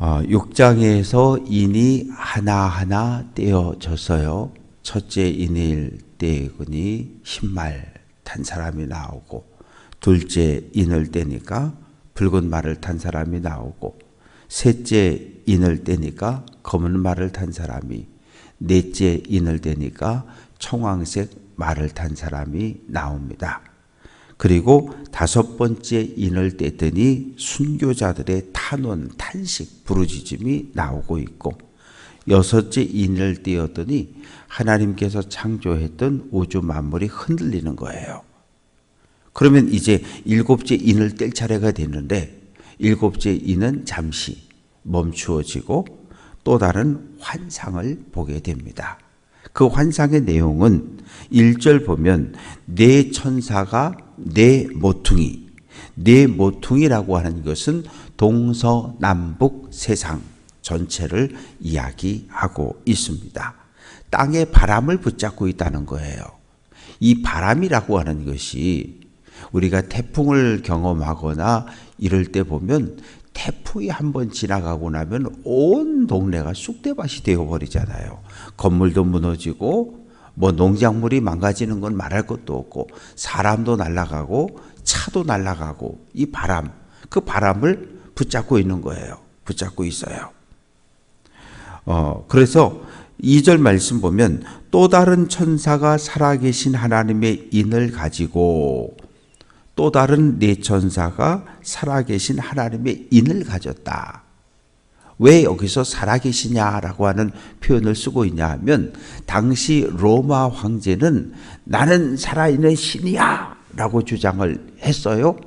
6장에서 인이 하나하나 떼어졌어요. 첫째 인을 떼으니 흰말 탄 사람이 나오고, 둘째 인을 떼니까 붉은 말을 탄 사람이 나오고, 셋째 인을 떼니까 검은 말을 탄 사람이, 넷째 인을 떼니까 청황색 말을 탄 사람이 나옵니다. 그리고 다섯 번째 인을 떼더니 순교자들의 탄원, 탄식, 부르짖음이 나오고 있고, 여섯째 인을 떼었더니 하나님께서 창조했던 우주 만물이 흔들리는 거예요. 그러면 이제 일곱째 인을 뗄 차례가 되는데, 일곱째 인은 잠시 멈추어지고 또 다른 환상을 보게 됩니다. 그 환상의 내용은 1절 보면 네 천사가 네 모퉁이, 네 모퉁이라고 하는 것은 동서남북 세상 전체를 이야기하고 있습니다. 땅에 바람을 붙잡고 있다는 거예요. 이 바람이라고 하는 것이 우리가 태풍을 경험하거나 이럴 때 보면 태풍이 한번 지나가고 나면 온 동네가 쑥대밭이 되어버리잖아요. 건물도 무너지고 농작물이 망가지는 건 말할 것도 없고, 사람도 날아가고 차도 날아가고, 이 바람, 그 바람을 붙잡고 있는 거예요. 붙잡고 있어요. 그래서 2절 말씀 보면 또 다른 천사가 살아계신 하나님의 인을 가지고, 또 다른 네 천사가 살아계신 하나님의 인을 가졌다. 왜 여기서 살아계시냐라고 하는 표현을 쓰고 있냐 하면, 당시 로마 황제는 나는 살아있는 신이야 라고 주장을 했어요.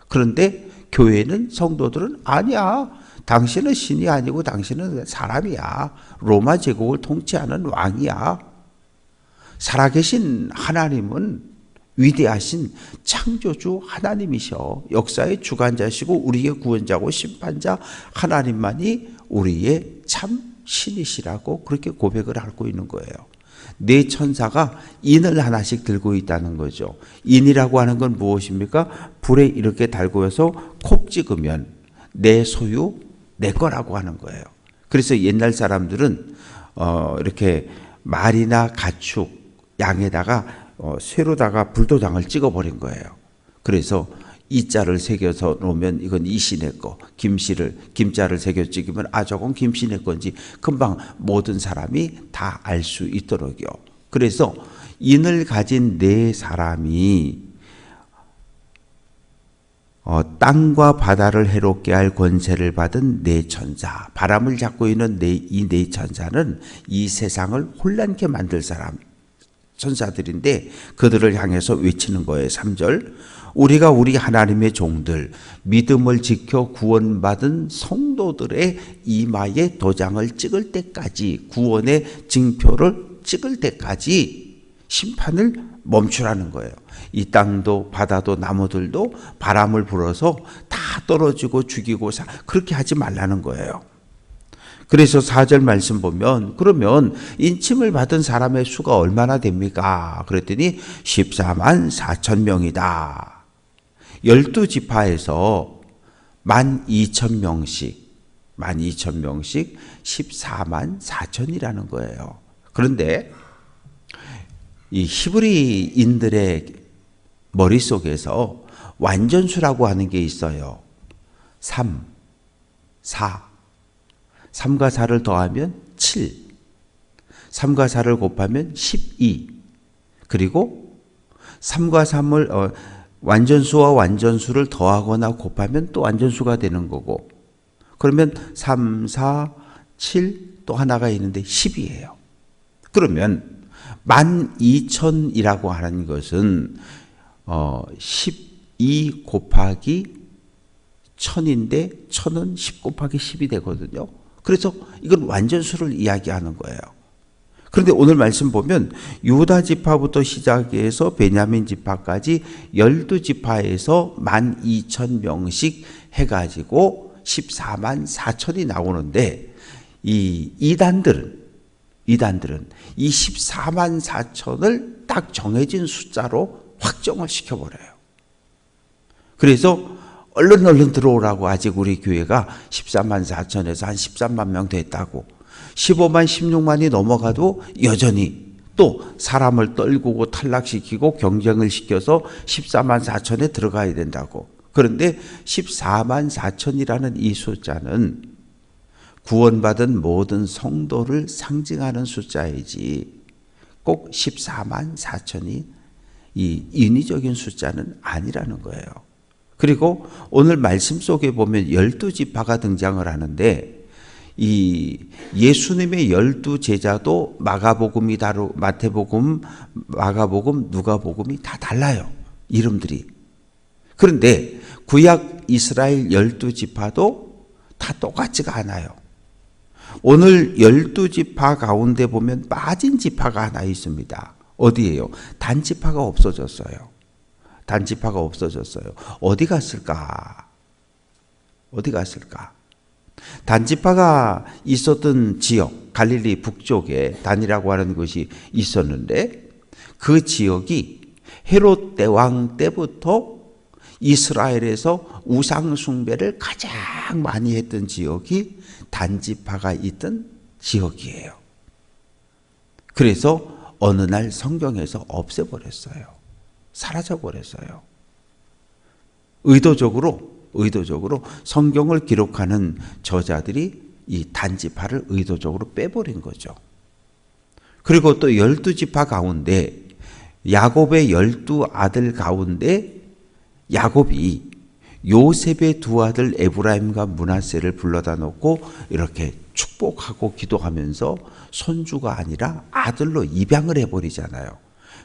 그런데 교회는, 성도들은 아니야, 당신은 신이 아니고 당신은 사람이야. 로마 제국을 통치하는 왕이야. 살아계신 하나님은 위대하신 창조주 하나님이셔. 역사의 주관자시고 우리의 구원자고 심판자 하나님만이 우리의 참 신이시라고 그렇게 고백을 하고 있는 거예요. 네 천사가 인을 하나씩 들고 있다는 거죠. 인이라고 하는 건 무엇입니까? 불에 이렇게 달구어서 콕 찍으면 내 소유, 내 거라고 하는 거예요. 그래서 옛날 사람들은 이렇게 말이나 가축, 양에다가 쇠로다가 불도장을 찍어버린 거예요. 그래서 이자를 새겨서 놓으면 이건 이신의 거, 김자를 새겨 찍으면 저건 김신의 건지 금방 모든 사람이 다 알 수 있도록요. 그래서 인을 가진 네 사람이 땅과 바다를 해롭게 할 권세를 받은 네 천사, 바람을 잡고 있는 이 네 천사는 이 세상을 혼란케 만들 사람, 천사들인데 그들을 향해서 외치는 거예요. 3절, 우리가 우리 하나님의 종들, 믿음을 지켜 구원받은 성도들의 이마에 도장을 찍을 때까지, 구원의 징표를 찍을 때까지 심판을 멈추라는 거예요. 이 땅도 바다도 나무들도 바람을 불어서 다 떨어지고 죽이고 그렇게 하지 말라는 거예요. 그래서 4절 말씀 보면, 그러면 인침을 받은 사람의 수가 얼마나 됩니까? 그랬더니 14만 4천 명이다. 12지파에서 12,000명씩 14만 4천이라는 거예요. 그런데 이 히브리인들의 머릿속에서 완전수라고 하는 게 있어요. 3, 4. 3과 4를 더하면 7, 3과 4를 곱하면 12, 그리고 3과 3을 완전수와 완전수를 더하거나 곱하면 또 완전수가 되는 거고, 그러면 3, 4, 7 또 하나가 있는데 10이에요. 그러면 12,000이라고 하는 것은 12 곱하기 1000인데 1000은 10 곱하기 10이 되거든요. 그래서 이건 완전수를 이야기하는 거예요. 그런데 오늘 말씀 보면 유다 지파부터 시작해서 베냐민 지파까지 12지파에서 12,000명씩 해가지고 14만 4천이 나오는데, 이 이단들은 이 14만 4천을 딱 정해진 숫자로 확정을 시켜버려요. 그래서 얼른 들어오라고. 아직 우리 교회가 14만 4천에서 한 13만 명 됐다고. 15만 16만이 넘어가도 여전히 또 사람을 떨구고 탈락시키고 경쟁을 시켜서 14만 4천에 들어가야 된다고. 그런데 14만 4천이라는 이 숫자는 구원받은 모든 성도를 상징하는 숫자이지 꼭 14만 4천이 이 인위적인 숫자는 아니라는 거예요. 그리고 오늘 말씀 속에 보면 12지파가 등장을 하는데 이 예수님의 12제자도 마가복음이 마태복음, 마가복음, 누가복음이 다 달라요. 이름들이. 그런데 구약 이스라엘 12지파도 다 똑같지가 않아요. 오늘 12지파 가운데 보면 빠진 지파가 하나 있습니다. 어디예요? 단지파가 없어졌어요. 단지파가 없어졌어요. 어디 갔을까? 어디 갔을까? 단지파가 있었던 지역, 갈릴리 북쪽에 단이라고 하는 곳이 있었는데 그 지역이 헤롯 대왕 때부터 이스라엘에서 우상 숭배를 가장 많이 했던 지역이 단지파가 있던 지역이에요. 그래서 어느 날 성경에서 없애버렸어요. 사라져버렸어요. 의도적으로 성경을 기록하는 저자들이 이 단지파를 의도적으로 빼버린 거죠. 그리고 또 12지파 가운데 야곱의 12아들 가운데 야곱이 요셉의 두 아들 에브라임과 므낫세를 불러다 놓고 이렇게 축복하고 기도하면서 손주가 아니라 아들로 입양을 해버리잖아요.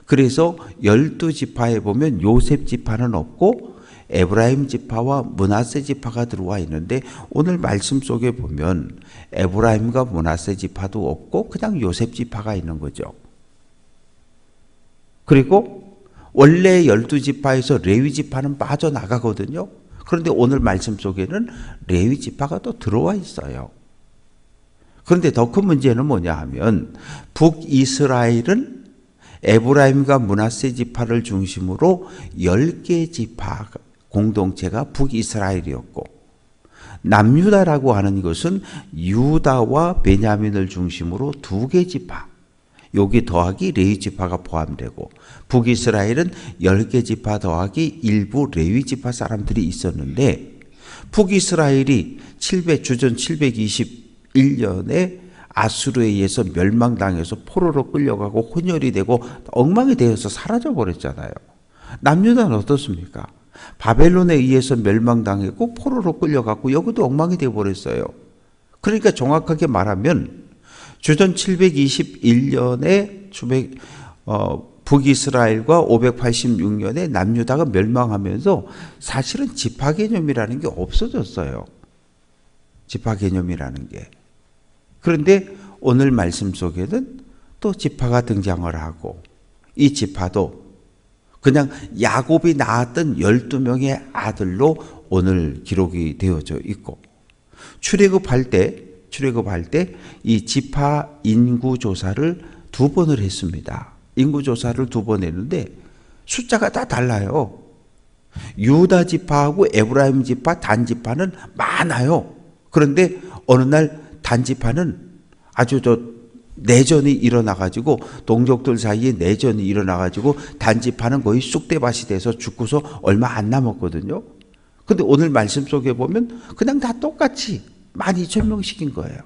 그래서 12지파에 보면 요셉 지파는 없고 에브라임 지파와 므낫세 지파가 들어와 있는데 오늘 말씀 속에 보면 에브라임과 므낫세 지파도 없고 그냥 요셉 지파가 있는 거죠. 그리고 원래 12지파에서 레위 지파는 빠져나가거든요. 그런데 오늘 말씀 속에는 레위 지파가 또 들어와 있어요. 그런데 더 큰 문제는 뭐냐 하면 북이스라엘은 에브라임과 므낫세 지파를 중심으로 10개 지파 공동체가 북이스라엘이었고 남유다라고 하는 것은 유다와 베냐민을 중심으로 2개 지파, 여기 더하기 레위 지파가 포함되고 북이스라엘은 10개 지파 더하기 일부 레위 지파 사람들이 있었는데 북이스라엘이 주전 721년에 아수르에 의해서 멸망당해서 포로로 끌려가고 혼혈이 되고 엉망이 되어서 사라져버렸잖아요. 남유다는 어떻습니까? 바벨론에 의해서 멸망당했고 포로로 끌려갔고 여기도 엉망이 되어버렸어요. 그러니까 정확하게 말하면 주전 721년에 북이스라엘과 586년에 남유다가 멸망하면서 사실은 지파 개념이라는 게 없어졌어요. 지파 개념이라는 게. 그런데 오늘 말씀 속에는 또 지파가 등장을 하고 이 지파도 그냥 야곱이 낳았던 12명의 아들로 오늘 기록이 되어져 있고 출애굽할 때 이 지파 인구 조사를 2번을 했습니다. 인구 조사를 2번 했는데 숫자가 다 달라요. 유다 지파하고 에브라임 지파, 단 지파는 많아요. 그런데 어느 날 단 지파는 아주 내전이 일어나가지고 동족들 사이에 내전이 일어나가지고 단 지파는 거의 쑥대밭이 돼서 죽고서 얼마 안 남았거든요. 근데 오늘 말씀 속에 보면 그냥 다 똑같이 12,000명씩인 거예요.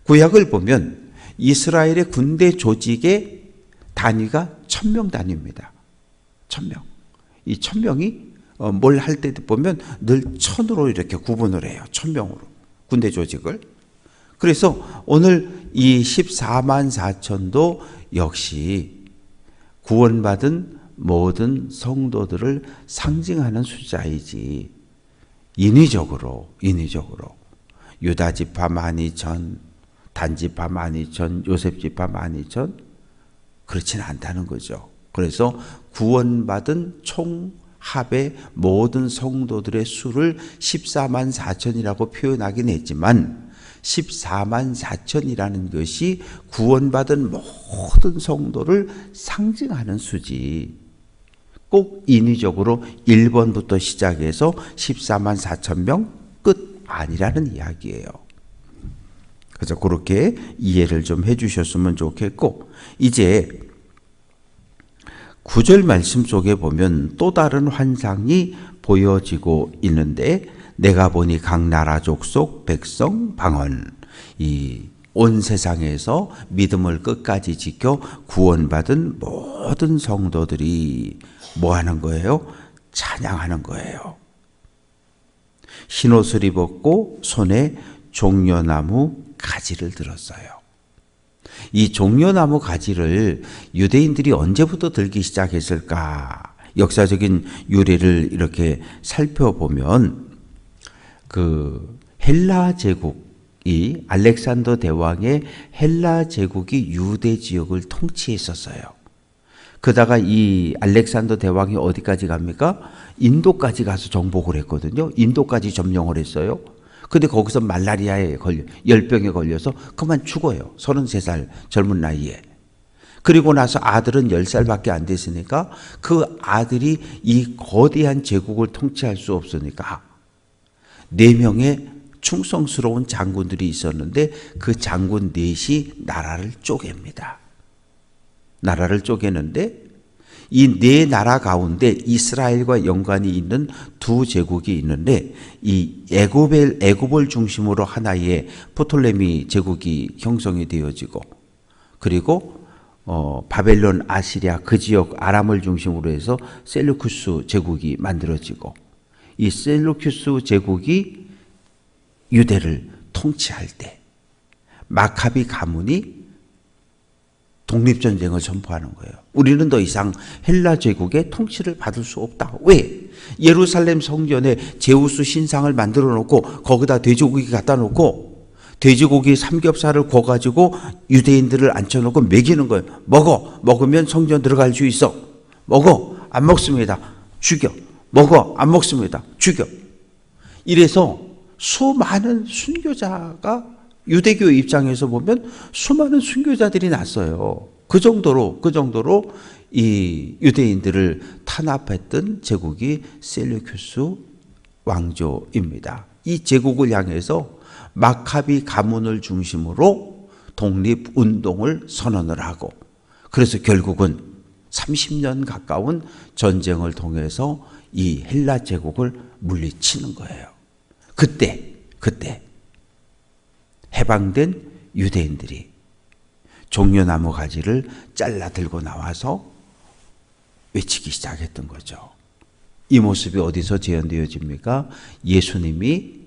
구약을 보면 이스라엘의 군대 조직의 단위가 1000명 단위입니다. 1000명. 이 1000명이 뭘 할 때 보면 늘 1000으로 이렇게 구분을 해요. 1000명으로. 군대 조직을. 그래서 오늘 이 14만 4천도 역시 구원받은 모든 성도들을 상징하는 숫자이지 인위적으로 유다지파 12,000, 단지파 12,000, 요셉지파 12,000 그렇지는 않다는 거죠. 그래서 구원받은 총합의 모든 성도들의 수를 14만 4천이라고 표현하긴 했지만 14만 4천이라는 것이 구원받은 모든 성도를 상징하는 수지 꼭 인위적으로 1번부터 시작해서 14만 4천 명 끝 아니라는 이야기예요. 그래서 그렇게 이해를 좀 해주셨으면 좋겠고, 이제 9절 말씀 속에 보면 또 다른 환상이 보여지고 있는데, 내가 보니 각 나라 족속 백성 방언, 이 온 세상에서 믿음을 끝까지 지켜 구원받은 모든 성도들이 뭐 하는 거예요? 찬양하는 거예요. 흰옷을 입었고 손에 종려나무 가지를 들었어요. 이 종려나무 가지를 유대인들이 언제부터 들기 시작했을까? 역사적인 유래를 이렇게 살펴보면 그 헬라 제국이 알렉산더 대왕의 헬라 제국이 유대 지역을 통치했었어요. 그러다가 이 알렉산더 대왕이 어디까지 갑니까? 인도까지 가서 정복을 했거든요. 인도까지 점령을 했어요. 근데 거기서 말라리아에 열병에 걸려서 그만 죽어요. 33살 젊은 나이에. 그리고 나서 아들은 10살밖에 안 됐으니까 그 아들이 이 거대한 제국을 통치할 수 없으니까 4명의 충성스러운 장군들이 있었는데 그 장군 넷이 나라를 쪼갭니다. 나라를 쪼개는데 이 네 나라 가운데 이스라엘과 연관이 있는 두 제국이 있는데, 이 애굽을 중심으로 하나의 프톨레미 제국이 형성이 되어지고, 그리고 바벨론, 아시리아 그 지역 아람을 중심으로 해서 셀루쿠스 제국이 만들어지고, 이 셀루쿠스 제국이 유대를 통치할 때 마카비 가문이 독립전쟁을 선포하는 거예요. 우리는 더 이상 헬라 제국의 통치를 받을 수 없다. 왜? 예루살렘 성전에 제우스 신상을 만들어 놓고 거기다 돼지고기 갖다 놓고 돼지고기 삼겹살을 구워가지고 유대인들을 앉혀놓고 먹이는 거예요. 먹으면 성전 들어갈 수 있어. 먹어. 안 먹습니다. 죽여. 먹어. 안 먹습니다. 죽여. 이래서 수많은 순교자가 유대교 입장에서 보면 수많은 순교자들이 났어요. 그 정도로 이 유대인들을 탄압했던 제국이 셀루쿠스 왕조입니다. 이 제국을 향해서 마카비 가문을 중심으로 독립운동을 선언을 하고, 그래서 결국은 30년 가까운 전쟁을 통해서 이 헬라 제국을 물리치는 거예요. 그때 해방된 유대인들이 종려나무 가지를 잘라 들고 나와서 외치기 시작했던 거죠. 이 모습이 어디서 재현되어집니까? 예수님이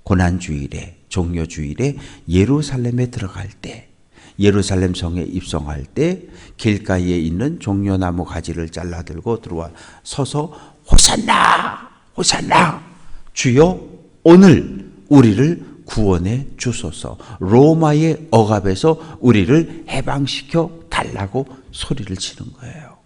고난주일에, 종려주일에 예루살렘에 들어갈 때, 예루살렘 성에 입성할 때 길가에 있는 종려나무 가지를 잘라 들고 들어와 서서 호산나! 호산나! 주여 오늘 우리를 구원해 주소서. 로마의 억압에서 우리를 해방시켜 달라고 소리를 치는 거예요.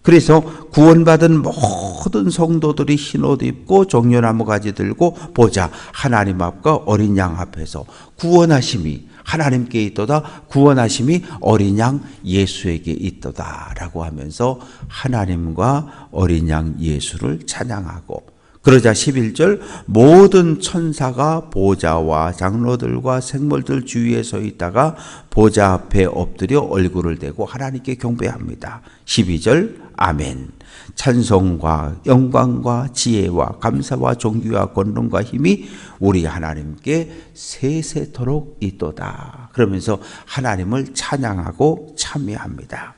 그래서 구원받은 모든 성도들이 흰옷 입고 종려나무 가지 들고 보자 하나님 앞과 어린 양 앞에서 구원하심이 하나님께 있도다, 구원하심이 어린 양 예수에게 있도다 라고 하면서 하나님과 어린 양 예수를 찬양하고, 그러자 11절 모든 천사가 보좌와 장로들과 생물들 주위에 서 있다가 보좌 앞에 엎드려 얼굴을 대고 하나님께 경배합니다. 12절 아멘. 찬송과 영광과 지혜와 감사와 존귀와 권능과 힘이 우리 하나님께 세세토록 있도다. 그러면서 하나님을 찬양하고 참여합니다.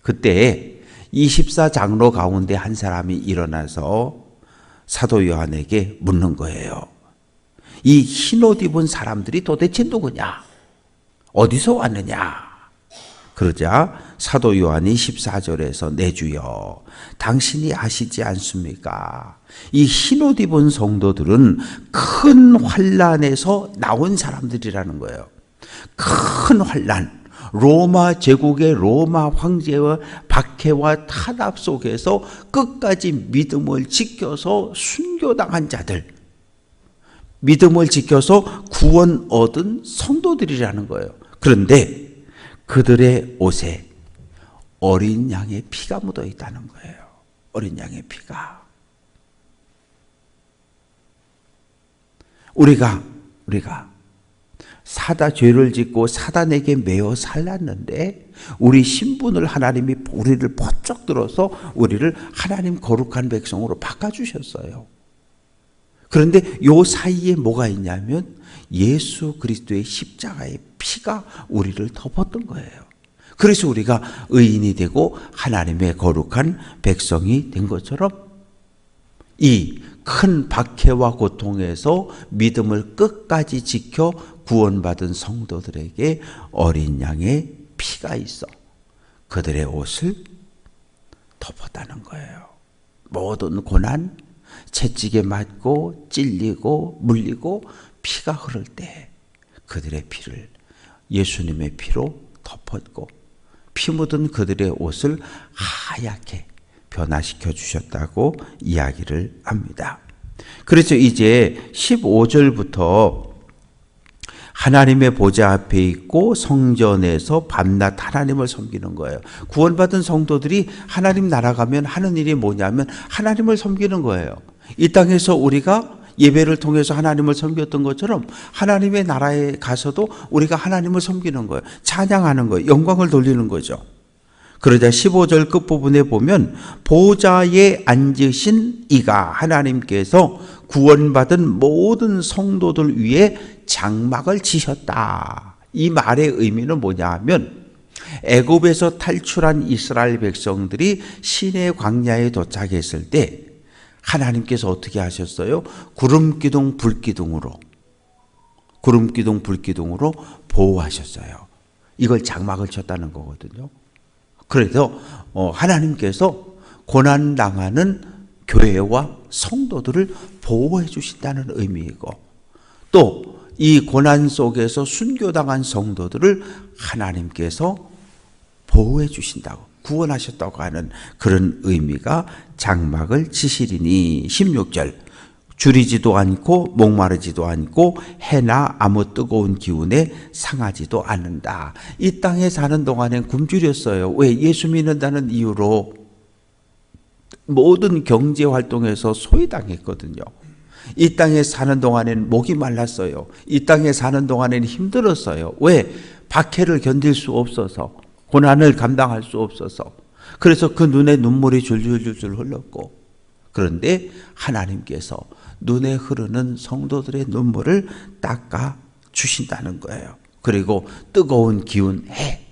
그때 24장로 가운데 한 사람이 일어나서 사도 요한에게 묻는 거예요. 이 흰옷 입은 사람들이 도대체 누구냐? 어디서 왔느냐? 그러자 사도 요한이 14절에서 내 주여 당신이 아시지 않습니까? 이 흰옷 입은 성도들은 큰 환난에서 나온 사람들이라는 거예요. 큰 환난. 로마 제국의 로마 황제와 박해와 탄압 속에서 끝까지 믿음을 지켜서 순교당한 자들, 믿음을 지켜서 구원 얻은 성도들이라는 거예요. 그런데 그들의 옷에 어린 양의 피가 묻어 있다는 거예요. 어린 양의 피가. 우리가 죄를 짓고 사단에게 매어 살랐는데 우리 신분을 하나님이 우리를 번쩍 들어서 우리를 하나님 거룩한 백성으로 바꿔주셨어요. 그런데 요 사이에 뭐가 있냐면 예수 그리스도의 십자가의 피가 우리를 덮었던 거예요. 그래서 우리가 의인이 되고 하나님의 거룩한 백성이 된 것처럼 이 큰 박해와 고통에서 믿음을 끝까지 지켜 구원받은 성도들에게 어린 양의 피가 있어 그들의 옷을 덮었다는 거예요. 모든 고난, 채찍에 맞고 찔리고 물리고 피가 흐를 때 그들의 피를 예수님의 피로 덮었고 피 묻은 그들의 옷을 하얗게 변화시켜 주셨다고 이야기를 합니다. 그래서 이제 15절부터 하나님의 보좌 앞에 있고 성전에서 밤낮 하나님을 섬기는 거예요. 구원받은 성도들이 하나님 나라 가면 하는 일이 뭐냐면 하나님을 섬기는 거예요. 이 땅에서 우리가 예배를 통해서 하나님을 섬겼던 것처럼 하나님의 나라에 가서도 우리가 하나님을 섬기는 거예요. 찬양하는 거예요. 영광을 돌리는 거죠. 그러자 15절 끝부분에 보면 보좌에 앉으신 이가 하나님께서 구원받은 모든 성도들 위에 장막을 치셨다. 이 말의 의미는 뭐냐 하면 애굽에서 탈출한 이스라엘 백성들이 시내 광야에 도착했을 때 하나님께서 어떻게 하셨어요? 구름기둥 불기둥으로 보호하셨어요. 이걸 장막을 쳤다는 거거든요. 그래서 하나님께서 고난당하는 교회와 성도들을 보호해 주신다는 의미이고 또 이 고난 속에서 순교당한 성도들을 하나님께서 보호해 주신다고 구원하셨다고 하는 그런 의미가 장막을 치시리니 16절 줄이지도 않고 목마르지도 않고 해나 아무 뜨거운 기운에 상하지도 않는다. 이 땅에 사는 동안엔 굶주렸어요. 왜? 예수 믿는다는 이유로 모든 경제 활동에서 소외당했거든요. 이 땅에 사는 동안엔 목이 말랐어요. 이 땅에 사는 동안엔 힘들었어요. 왜? 박해를 견딜 수 없어서 고난을 감당할 수 없어서 그래서 그 눈에 눈물이 줄줄줄줄 흘렀고 그런데 하나님께서 눈에 흐르는 성도들의 눈물을 닦아 주신다는 거예요. 그리고 뜨거운 기운 해.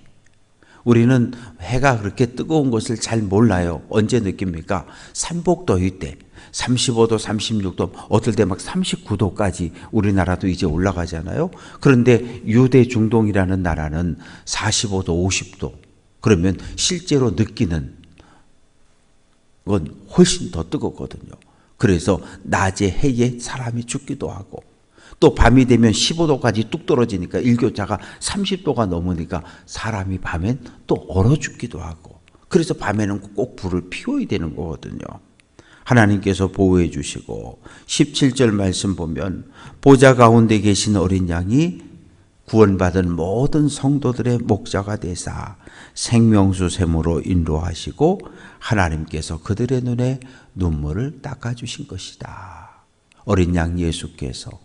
우리는 해가 그렇게 뜨거운 것을 잘 몰라요. 언제 느낍니까? 삼복더위 때 35도, 36도, 어떨 때 막 39도까지 우리나라도 이제 올라가잖아요. 그런데 유대 중동이라는 나라는 45도, 50도. 그러면 실제로 느끼는 건 훨씬 더 뜨겁거든요. 그래서 낮에 해에 사람이 죽기도 하고 또 밤이 되면 15도까지 뚝 떨어지니까 일교차가 30도가 넘으니까 사람이 밤엔 또 얼어 죽기도 하고 그래서 밤에는 꼭 불을 피워야 되는 거거든요. 하나님께서 보호해 주시고 17절 말씀 보면 보좌 가운데 계신 어린 양이 구원받은 모든 성도들의 목자가 되사 생명수 샘으로 인도하시고 하나님께서 그들의 눈에 눈물을 닦아주신 것이다. 어린 양 예수께서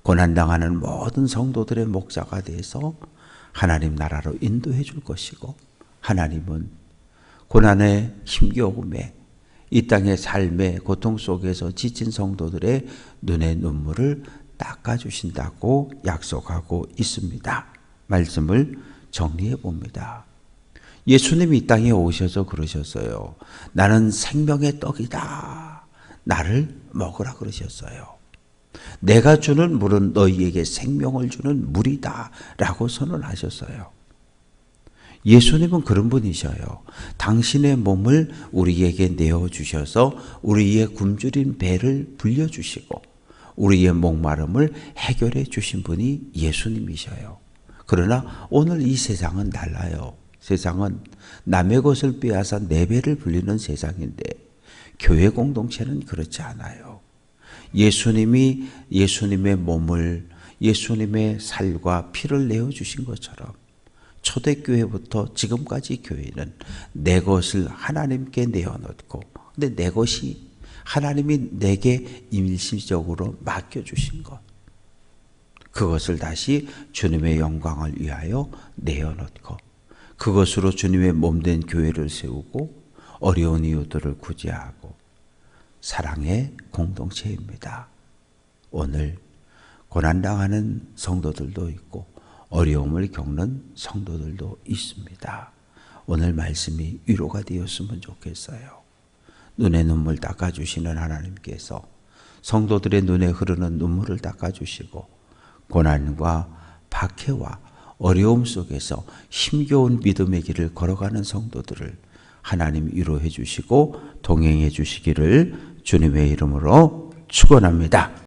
고난당하는 모든 성도들의 목자가 돼서 하나님 나라로 인도해 줄 것이고 하나님은 고난의 힘겨움에 이 땅의 삶의 고통 속에서 지친 성도들의 눈의 눈물을 닦아주신다고 약속하고 있습니다. 말씀을 정리해 봅니다. 예수님이 이 땅에 오셔서 그러셨어요. 나는 생명의 떡이다. 나를 먹으라 그러셨어요. 내가 주는 물은 너희에게 생명을 주는 물이다 라고 선언하셨어요. 예수님은 그런 분이셔요. 당신의 몸을 우리에게 내어주셔서 우리의 굶주린 배를 불려주시고 우리의 목마름을 해결해 주신 분이 예수님이셔요. 그러나 오늘 이 세상은 달라요. 세상은 남의 것을 빼앗아 내 배를 불리는 세상인데 교회 공동체는 그렇지 않아요. 예수님이 예수님의 몸을 예수님의 살과 피를 내어주신 것처럼 초대교회부터 지금까지 교회는 내 것을 하나님께 내어놓고, 근데 내 것이 하나님이 내게 일시적으로 맡겨주신 것, 그것을 다시 주님의 영광을 위하여 내어놓고 그것으로 주님의 몸된 교회를 세우고 어려운 이웃들을 구제하고 사랑의 공동체입니다. 오늘 고난당하는 성도들도 있고 어려움을 겪는 성도들도 있습니다. 오늘 말씀이 위로가 되었으면 좋겠어요. 눈에 눈물 닦아주시는 하나님께서 성도들의 눈에 흐르는 눈물을 닦아주시고 고난과 박해와 어려움 속에서 힘겨운 믿음의 길을 걸어가는 성도들을 하나님 위로해 주시고 동행해 주시기를 주님의 이름으로 축원합니다.